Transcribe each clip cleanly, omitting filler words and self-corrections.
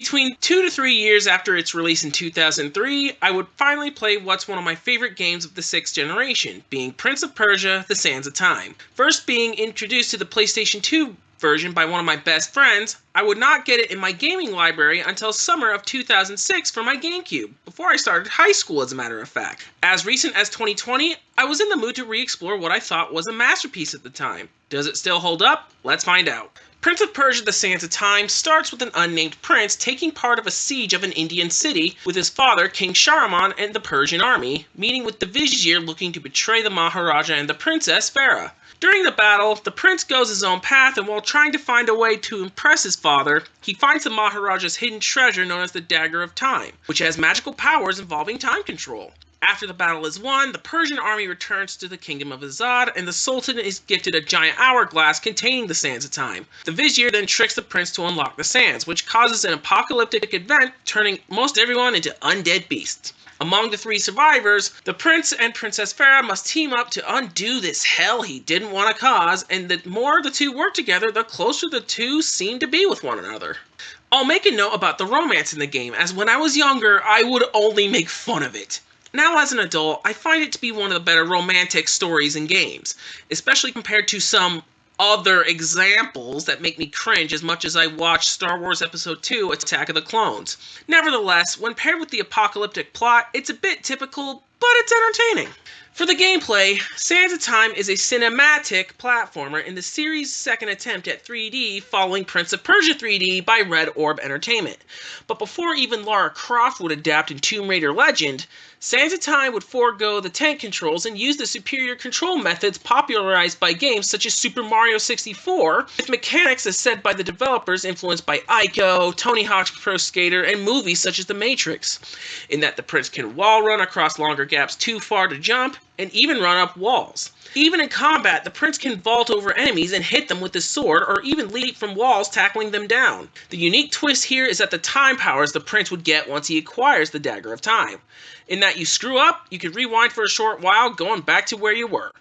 Between 2 to 3 years after its release in 2003, I would finally play what's one of my favorite games of the 6th generation, being Prince of Persia: The Sands of Time. First being introduced to the PlayStation 2 version by one of my best friends, I would not get it in my gaming library until summer of 2006 for my GameCube, before I started high school as a matter of fact. As recent as 2020, I was in the mood to re-explore what I thought was a masterpiece at the time. Does it still hold up? Let's find out. Prince of Persia: The Sands of Time starts with an unnamed prince taking part of a siege of an Indian city with his father, King Shahraman, and the Persian army, meeting with the vizier looking to betray the Maharaja and the princess, Farah. During the battle, the prince goes his own path, and while trying to find a way to impress his father, he finds the Maharaja's hidden treasure known as the Dagger of Time, which has magical powers involving time control. After the battle is won, the Persian army returns to the kingdom of Azad, and the Sultan is gifted a giant hourglass containing the Sands of Time. The vizier then tricks the prince to unlock the sands, which causes an apocalyptic event, turning most everyone into undead beasts. Among the 3 survivors, the prince and Princess Farah must team up to undo this hell he didn't want to cause, and the more the 2 work together, the closer the 2 seem to be with one another. I'll make a note about the romance in the game, as when I was younger, I would only make fun of it. Now as an adult, I find it to be one of the better romantic stories in games, especially compared to some other examples that make me cringe as much as I watched Star Wars Episode 2: Attack of the Clones. Nevertheless, when paired with the apocalyptic plot, it's a bit typical, but it's entertaining. For the gameplay, Sands of Time is a cinematic platformer in the series' second attempt at 3D following Prince of Persia 3D by Red Orb Entertainment. But before even Lara Croft would adapt in Tomb Raider Legend, Sands of Time would forego the tank controls and use the superior control methods popularized by games such as Super Mario 64, with mechanics as said by the developers influenced by Ico, Tony Hawk's Pro Skater, and movies such as The Matrix, in that the prince can wall run across longer gaps too far to jump, and even run up walls. Even in combat, the prince can vault over enemies and hit them with his sword, or even leap from walls, tackling them down. The unique twist here is that the time powers the prince would get once he acquires the Dagger of Time. In that you screw up, you can rewind for a short while, going back to where you were.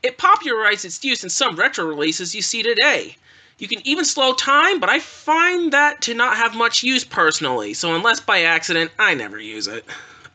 It popularized its use in some retro releases you see today. You can even slow time, but I find that to not have much use personally, so unless by accident, I never use it.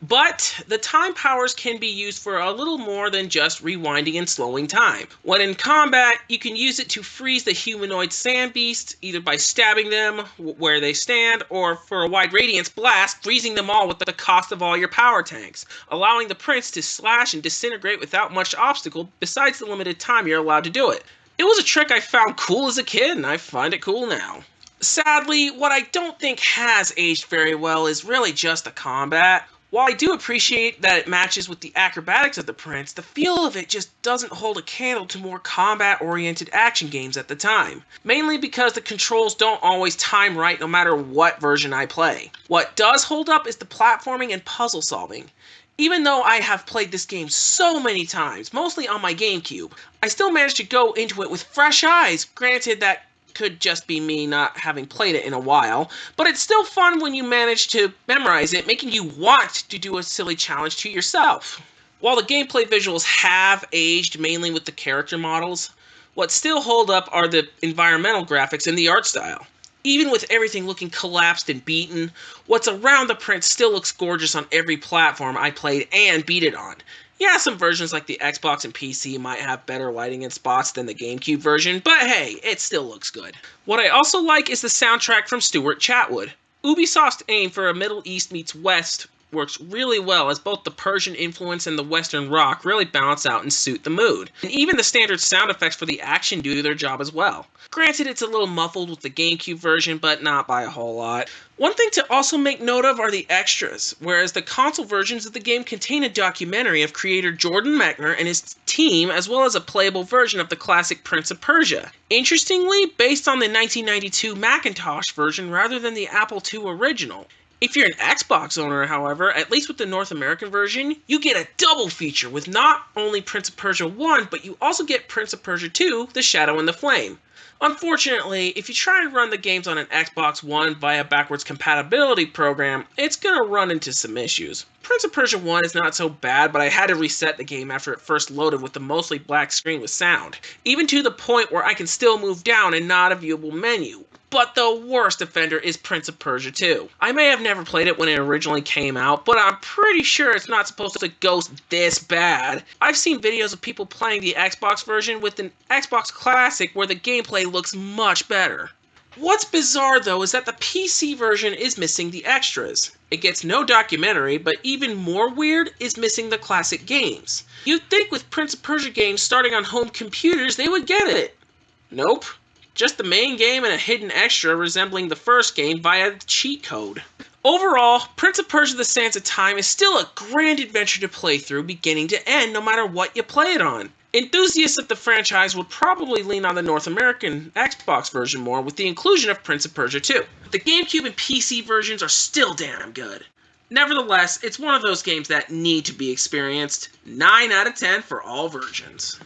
But the time powers can be used for a little more than just rewinding and slowing time. When in combat, you can use it to freeze the humanoid sand beasts, either by stabbing them where they stand, or for a wide radiance blast, freezing them all with the cost of all your power tanks, allowing the prince to slash and disintegrate without much obstacle besides the limited time you're allowed to do it. It was a trick I found cool as a kid, and I find it cool now. Sadly, what I don't think has aged very well is really just the combat. While I do appreciate that it matches with the acrobatics of the prince, the feel of it just doesn't hold a candle to more combat-oriented action games at the time. Mainly because the controls don't always time right no matter what version I play. What does hold up is the platforming and puzzle solving. Even though I have played this game so many times, mostly on my GameCube, I still managed to go into it with fresh eyes. Granted, that could just be me not having played it in a while, but it's still fun when you manage to memorize it, making you want to do a silly challenge to yourself. While the gameplay visuals have aged mainly with the character models, what still hold up are the environmental graphics and the art style. Even with everything looking collapsed and beaten, what's around the prince still looks gorgeous on every platform I played and beat it on. Yeah, some versions like the Xbox and PC might have better lighting and spots than the GameCube version, but hey, it still looks good. What I also like is the soundtrack from Stuart Chatwood. Ubisoft's aim for a Middle East meets West works really well, as both the Persian influence and the Western rock really balance out and suit the mood. And even the standard sound effects for the action do their job as well. Granted, it's a little muffled with the GameCube version, but not by a whole lot. One thing to also make note of are the extras, whereas the console versions of the game contain a documentary of creator Jordan Mechner and his team, as well as a playable version of the classic Prince of Persia. Interestingly, based on the 1992 Macintosh version rather than the Apple II original. If you're an Xbox owner, however, at least with the North American version, you get a double feature with not only Prince of Persia 1, but you also get Prince of Persia 2, The Shadow and the Flame. Unfortunately, if you try to run the games on an Xbox One via backwards compatibility program, it's going to run into some issues. Prince of Persia 1 is not so bad, but I had to reset the game after it first loaded with the mostly black screen with sound, even to the point where I can still move down and not a viewable menu. but the worst offender is Prince of Persia 2. I may have never played it when it originally came out, but I'm pretty sure it's not supposed to ghost this bad. I've seen videos of people playing the Xbox version with an Xbox Classic where the gameplay looks much better. What's bizarre though is that the PC version is missing the extras. It gets no documentary, but even more weird is missing the classic games. You'd think with Prince of Persia games starting on home computers they would get it. Nope. Just the main game and a hidden extra resembling the first game via the cheat code. Overall, Prince of Persia: The Sands of Time is still a grand adventure to play through beginning to end no matter what you play it on. Enthusiasts of the franchise would probably lean on the North American Xbox version more with the inclusion of Prince of Persia 2. The GameCube and PC versions are still damn good. Nevertheless, it's one of those games that need to be experienced. 9 out of 10 for all versions.